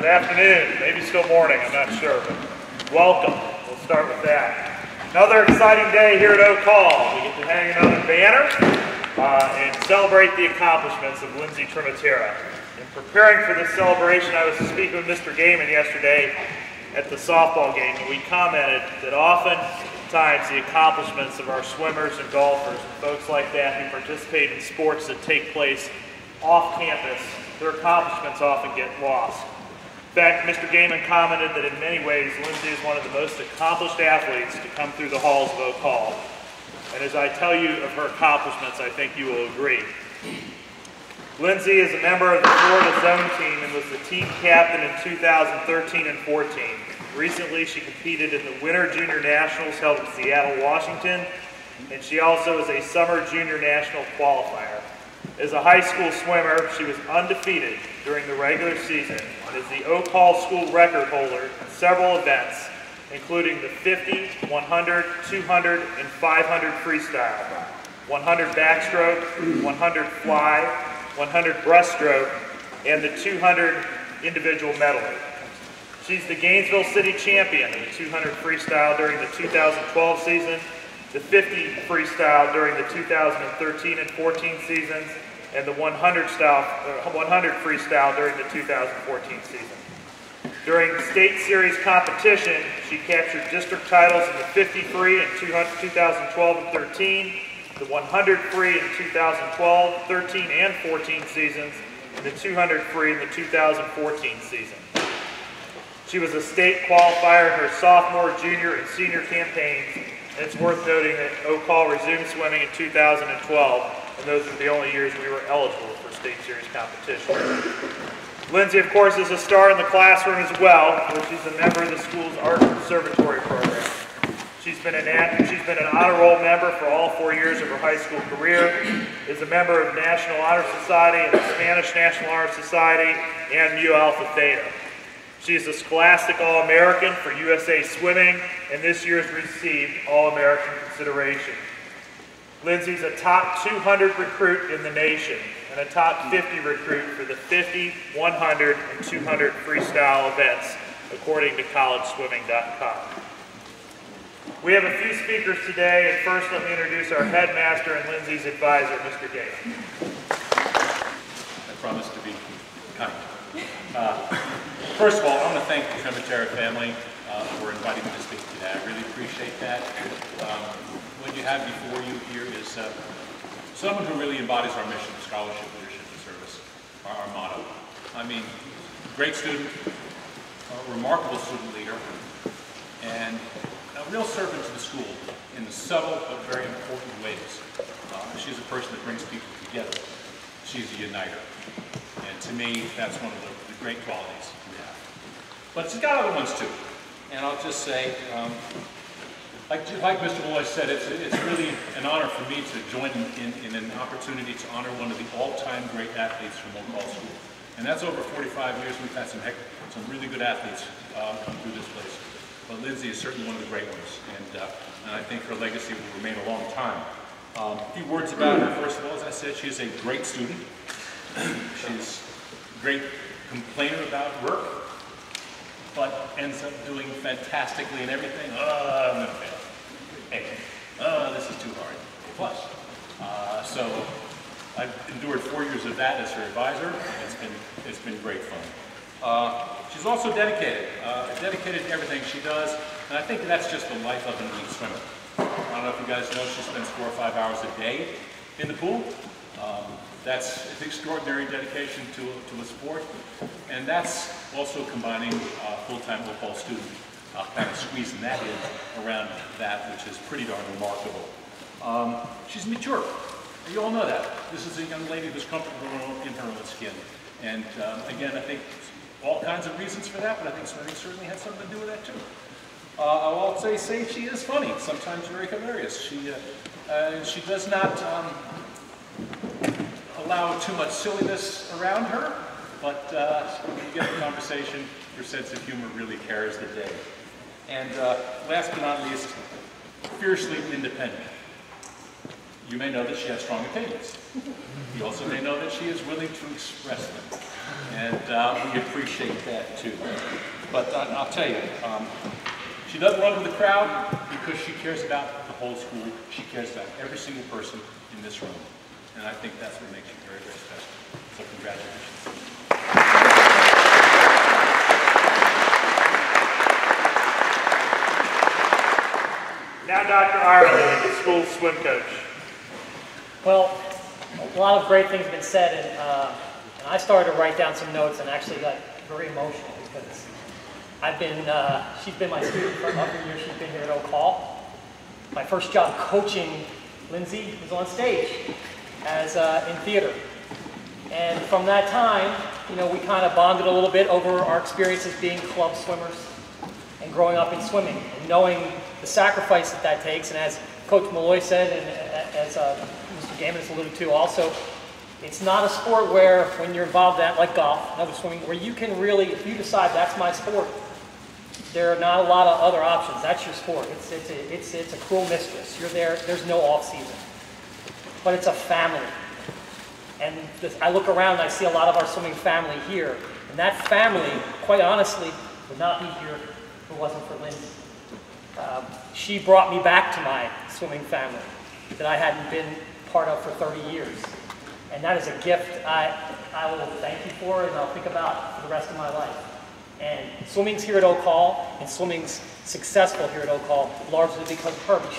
Good afternoon, maybe still morning, I'm not sure, but welcome. We'll start with that. Another exciting day here at Oak Hall. We get to hang another banner and celebrate the accomplishments of Lindsey Trimatera. In preparing for this celebration, I was speaking with Mr. Gaiman yesterday at the softball game, and we commented that oftentimes the accomplishments of our swimmers and golfers and folks like that who participate in sports that take place off campus, their accomplishments often get lost. In fact, Mr. Gaiman commented that in many ways, Lindsey is one of the most accomplished athletes to come through the halls of Oak Hall. And as I tell you of her accomplishments, I think you will agree. Lindsey is a member of the Florida Zone team and was the team captain in 2013 and 14. Recently, she competed in the Winter Junior Nationals held in Seattle, Washington, and she also is a Summer Junior National qualifier. As a high school swimmer, she was undefeated during the regular season and is the Oak Hall school record holder in several events, including the 50, 100, 200, and 500 freestyle, 100 backstroke, 100 fly, 100 breaststroke, and the 200 individual medley. She's the Gainesville City champion in the 200 freestyle during the 2012 season, the 50 freestyle during the 2013 and 14 seasons, and the 100 freestyle during the 2014 season. During state series competition, she captured district titles in the 50 free in 2012 and 13, the 100 free in 2012, 13, and 14 seasons, and the 200 free in the 2014 season. She was a state qualifier in her sophomore, junior, and senior campaigns, and it's worth noting that Oak Hall resumed swimming in 2012, and those are the only years we were eligible for state series competition. Lindsey, of course, is a star in the classroom as well, where she's a member of the school's art conservatory program. She's been an honor roll member for all 4 years of her high school career, is a member of National Honor Society and the Spanish National Honor Society, and Mu Alpha Theta. She is a Scholastic All-American for USA Swimming, and this year has received All-American consideration. Lindsey's a top 200 recruit in the nation and a top 50 recruit for the 50, 100, and 200 freestyle events, according to collegeswimming.com. We have a few speakers today, and first let me introduce our headmaster and Lindsey's advisor, Mr. Gaiman. I promise to be kind. First of all, I want to thank the Trimatera family for inviting me to speak today. I really appreciate that. What you have before you here is someone who really embodies our mission, scholarship, leadership, and service, our motto. I mean, great student, a remarkable student leader, and a real servant to the school in the subtle but very important ways. She's a person that brings people together. She's a uniter. And to me, that's one of the great qualities we have. But she's got other ones too. And I'll just say, like Mr. Malloy said, it's really an honor for me to join in an opportunity to honor one of the all-time great athletes from Oak Hall School. And that's over 45 years. We've had some really good athletes come through this place. But Lindsey is certainly one of the great ones. And I think her legacy will remain a long time. A few words about her. First of all, as I said, she's a great student. She's a great complainer about work, but ends up doing fantastically in everything. I'm gonna fail. Hey, this is too hard. Plus, so I've endured 4 years of that as her advisor. It's been great fun. She's also dedicated to everything she does, and I think that's just the life of an elite swimmer. I don't know if you guys know, she spends 4 or 5 hours a day in the pool. That's an extraordinary dedication to a sport, and that's also combining full-time Oak Hall student, kind of squeezing that in around that, which is pretty darn remarkable. She's mature. You all know that. This is a young lady who's comfortable in her own skin. And again, I think all kinds of reasons for that, but I think swimming certainly had something to do with that too. I'll also say she is funny, sometimes very hilarious. She does not allow too much silliness around her, but when you get the conversation, her sense of humor really carries the day. And last but not least, fiercely independent. You may know that she has strong opinions. You also may know that she is willing to express them. And we appreciate that too. But I'll tell you, she doesn't run with the crowd because she cares about the whole school. She cares about every single person in this room. And I think that's what makes you very, very special. So congratulations. Now Dr. Ireland, the school swim coach. Well, a lot of great things have been said, and I started to write down some notes and actually got very emotional because she's been my student for every year she's been here at Oak Hall. My first job coaching Lindsey was on stage as in theater. And from that time, you know, we kind of bonded a little bit over our experiences being club swimmers and growing up in swimming and knowing the sacrifice that takes. And as Coach Malloy said, and as Mr. Gaiman has alluded to also, it's not a sport where when you're involved in that, like golf and other swimming, where you can really, if you decide that's my sport, there are not a lot of other options. That's your sport. It's a cruel mistress. You're there. There's no off season. But it's a family. And I look around and I see a lot of our swimming family here. And that family, quite honestly, would not be here if it wasn't for Lindsey. She brought me back to my swimming family that I hadn't been part of for 30 years. And that is a gift I will thank you for and I'll think about for the rest of my life. And swimming's here at Oak Hall, and swimming's successful here at Oak Hall, largely because of her. But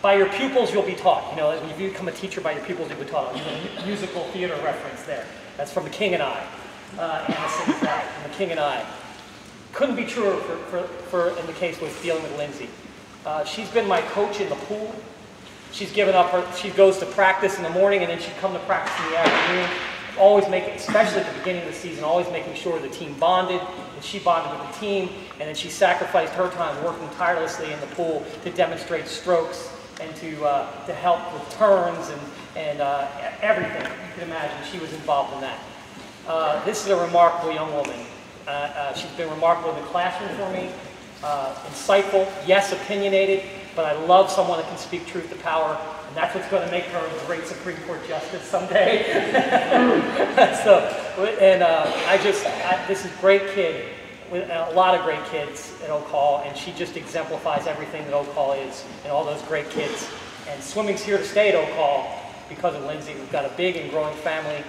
by your pupils, you'll be taught. You know, if you become a teacher, by your pupils, you'll be taught. You know, a musical theater reference there. That's from The King and I. Anna sings that from The King and I. Couldn't be truer in the case with dealing with Lindsey. She's been my coach in the pool. She's given up she goes to practice in the morning, and then she'd come to practice in the afternoon. Always making, especially at the beginning of the season, always making sure the team bonded, and she bonded with the team, and then she sacrificed her time working tirelessly in the pool to demonstrate strokes and to help with turns and everything you can imagine. She was involved in that. This is a remarkable young woman. She's been remarkable in the classroom for me, insightful, yes, opinionated, but I love someone that can speak truth to power. And that's what's going to make her a great Supreme Court justice someday. This is a great kid, with a lot of great kids at Oak Hall, and she just exemplifies everything that Oak Hall is, and all those great kids. And swimming's here to stay at Oak Hall because of Lindsey. We've got a big and growing family,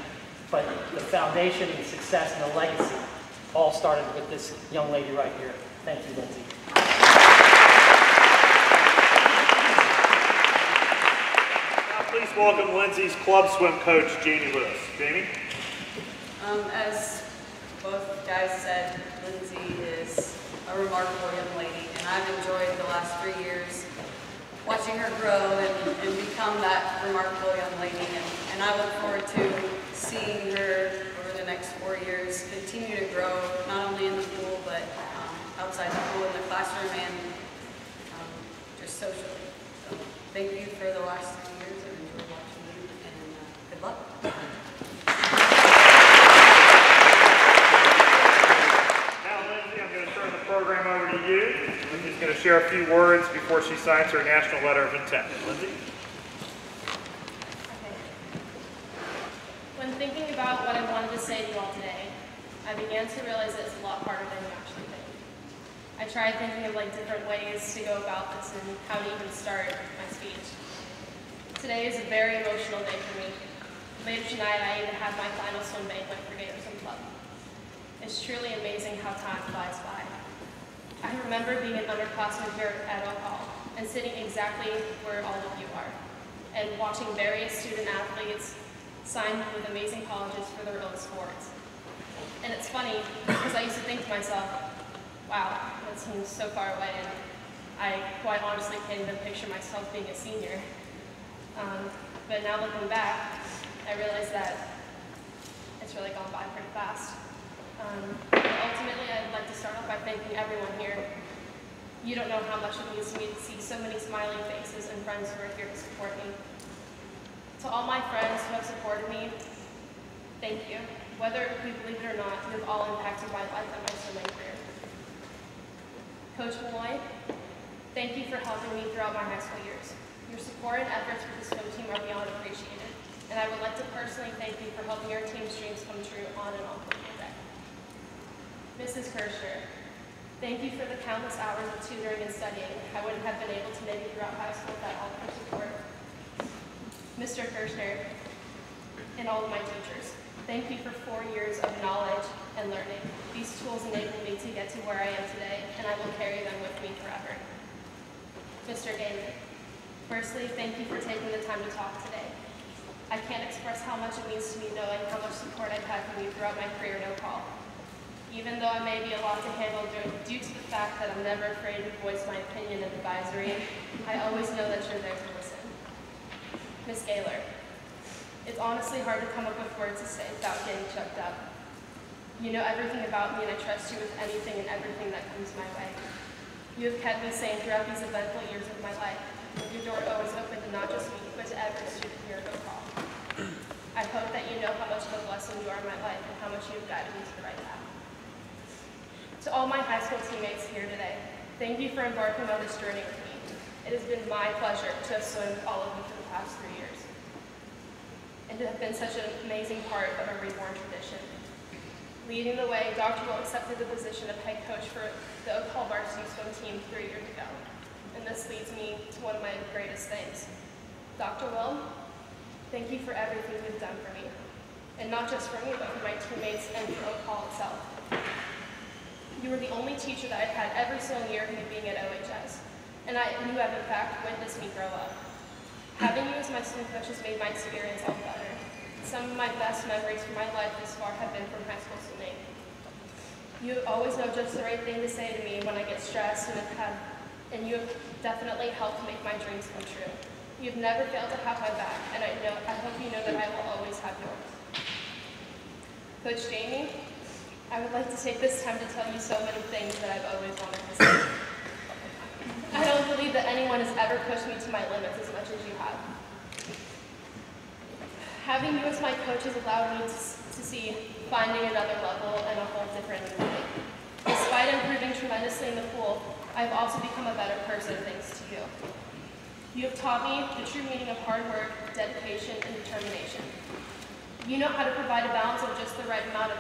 but the foundation, the success, and the legacy all started with this young lady right here. Thank you, Lindsey. Please welcome Lindsey's club swim coach, Jamie Lewis. Jamie? As both guys said, Lindsey is a remarkable young lady, and I've enjoyed the last 3 years watching her grow and become that remarkable young lady. And I look forward to seeing her over the next 4 years continue to grow, not only in the pool, but outside the pool, in the classroom, and just socially. So thank you for the last 3 years. I've enjoyed watching you, and good luck. Now, Lindsey, I'm going to turn the program over to you. Lindsey's going to share a few words before she signs her national letter of intent. Lindsey? Okay. When thinking about what I wanted to say to you all today, I began to realize that it's a lot harder than you actually think. I tried thinking of different ways to go about this and how to even start my speech. Today is a very emotional day for me. Later tonight, I even had my final swim banquet for Gators and Club. It's truly amazing how time flies by. I remember being an underclassman here at Oak Hall and sitting exactly where all of you are, and watching various student athletes sign with amazing colleges for their own sports. And it's funny, because I used to think to myself, wow, that seems so far away, and I quite honestly can't even picture myself being a senior. But now looking back, I realize that it's really gone by pretty fast. Ultimately, I'd like to start off by thanking everyone here. You don't know how much it means to me to see so many smiling faces and friends who are here to support me. To all my friends who have supported me, thank you. Whether you believe it or not, you have all impacted my life and my swimming career. Coach Malloy, thank you for helping me throughout my high school years. Your support and efforts for the swim team are beyond appreciated, and I would like to personally thank you for helping our team's dreams come true on and off the field deck. Mrs. Kirschner, thank you for the countless hours of tutoring and studying I wouldn't have been able to make throughout high school without all of your support. Mr. Kirschner, and all of my teachers, thank you for 4 years of knowledge and learning. These tools enabled me to get to where I am today, and I will carry them with me forever. Mr. Gaiman, firstly, thank you for taking the time to talk today. I can't express how much it means to me knowing how much support I've had from you throughout my career no call. Even though I may be a lot to handle due to the fact that I'm never afraid to voice my opinion and advisory, I always know that you're there to listen. Ms. Gaylor, it's honestly hard to come up with words to say without getting choked up. You know everything about me, and I trust you with anything and everything that comes my way. You have kept me sane throughout these eventful years of my life. Your door always open to not just me, but to every student here at Oak Hall. I hope that you know how much of a blessing you are in my life and how much you have guided me to the right path. To all my high school teammates here today, thank you for embarking on this journey with me. It has been my pleasure to have swum with all of you for the past 3 years, and to have been such an amazing part of a reborn tradition. Leading the way, Dr. Will accepted the position of head coach for the Oak Hall varsity swim team 3 years ago, and this leads me to one of my greatest things. Dr. Will, thank you for everything you've done for me, and not just for me, but for my teammates and for Oak Hall itself. You were the only teacher that I've had every single year of me being at OHS, and you have in fact witnessed me grow up. Having you as my swim coach has made my experience all better. Some of my best memories from my life this far have been from high school swimming. You always know just the right thing to say to me when I get stressed, and you have definitely helped make my dreams come true. You've never failed to have my back, and I hope you know that I will always have yours. Coach Jamie, I would like to take this time to tell you so many things that I've always wanted to say. I don't believe that anyone has ever pushed me to my limits as much as you have. Having you as my coach has allowed me to see finding another level and a whole different way. Despite improving tremendously in the pool, I've also become a better person thanks to you. You have taught me the true meaning of hard work, dedication, and determination. You know how to provide a balance of just the right amount of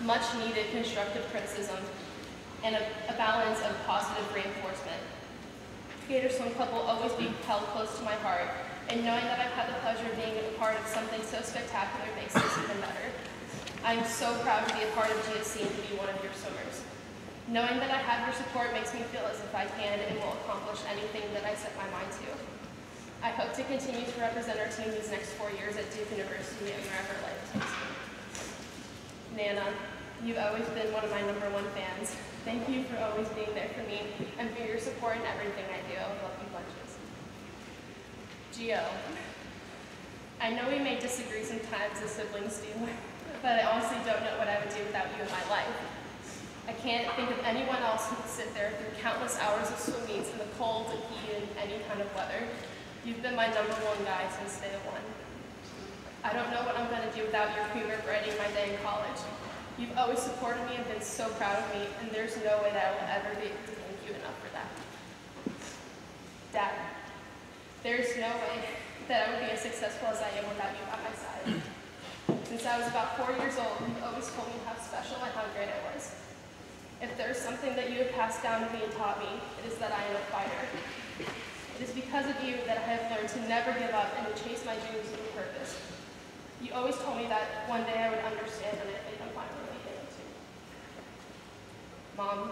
much-needed constructive criticism and a balance of positive reinforcement. Gator Swim Club will always be held close to my heart, and knowing that I've had the pleasure of being a part of something so spectacular makes this even better. I'm so proud to be a part of GSC and to be one of your swimmers. Knowing that I have your support makes me feel as if I can and will accomplish anything that I set my mind to. I hope to continue to represent our team these next 4 years at Duke University and wherever life takes me. Nana, you've always been one of my #1 fans. Thank you for always being there for me and for your support in everything I do. I love you bunches. Gio, I know we may disagree sometimes as siblings do, but I honestly don't know what I would do without you in my life. I can't think of anyone else who could sit there through countless hours of swim meets in the cold and heat and any kind of weather. You've been my #1 guy since day one. I don't know what I'm going to do without your humor brighting my day in college. You've always supported me and been so proud of me, and there's no way that I will ever be able to thank you enough for that. Dad, there's no way that I would be as successful as I am without you by my side. Since I was about 4 years old, you've always told me how special and how great I was. If there's something that you have passed down to me and taught me, it is that I am a fighter. It is because of you that I have learned to never give up and to chase my dreams with a purpose. You always told me that one day I would understand, and I think I'm finally getting to. Mom,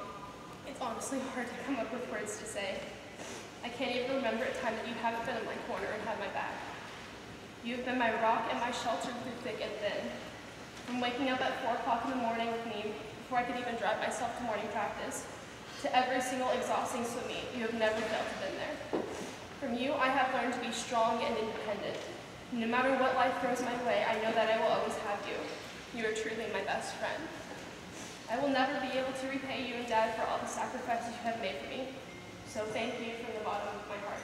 it's honestly hard to come up with words to say. I can't even remember a time that you haven't been in my corner and had my back. You have been my rock and my shelter through thick and thin. From waking up at 4 o'clock in the morning with me, before I could even drive myself to morning practice, to every single exhausting swim meet, you have never failed to been there. From you, I have learned to be strong and independent. No matter what life throws my way, I know that I will always have you. You are truly my best friend. I will never be able to repay you and Dad for all the sacrifices you have made for me. So thank you from the bottom of my heart.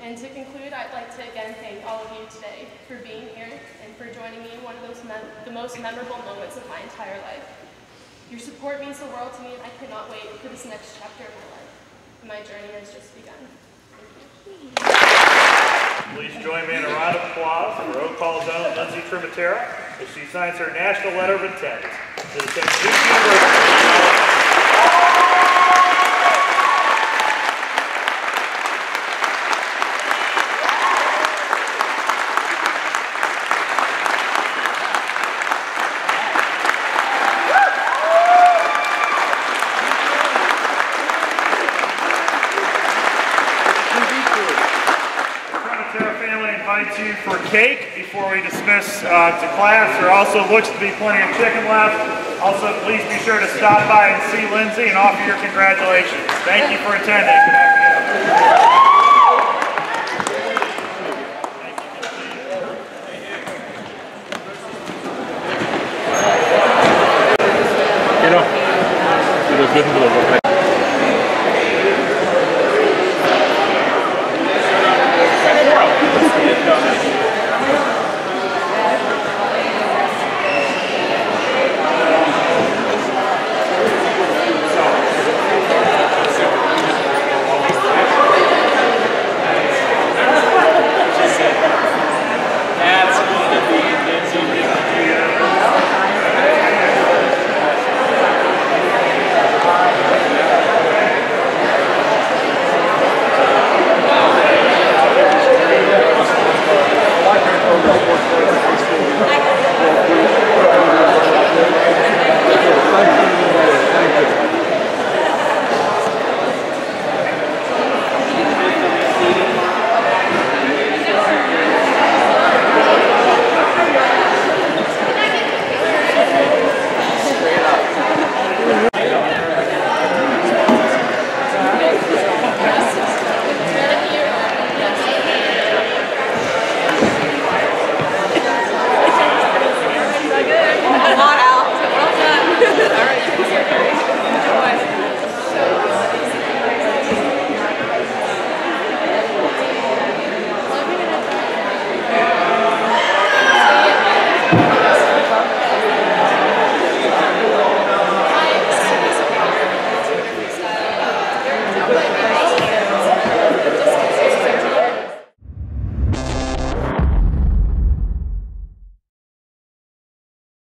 And to conclude, I'd like to again thank all of you today for being here and for joining me in one of the most memorable moments of my entire life. Your support means the world to me, and I cannot wait for this next chapter of my life. My journey has just begun. Thank you. Please join me in a round of applause for roll call zone Lindsey as she signs her national letter of intent to attend Duke University. Invite you for cake before we dismiss to class. There also looks to be plenty of chicken left. Also, please be sure to stop by and see Lindsey and offer your congratulations. Thank you for attending. Good afternoon. You know, it was good to look at.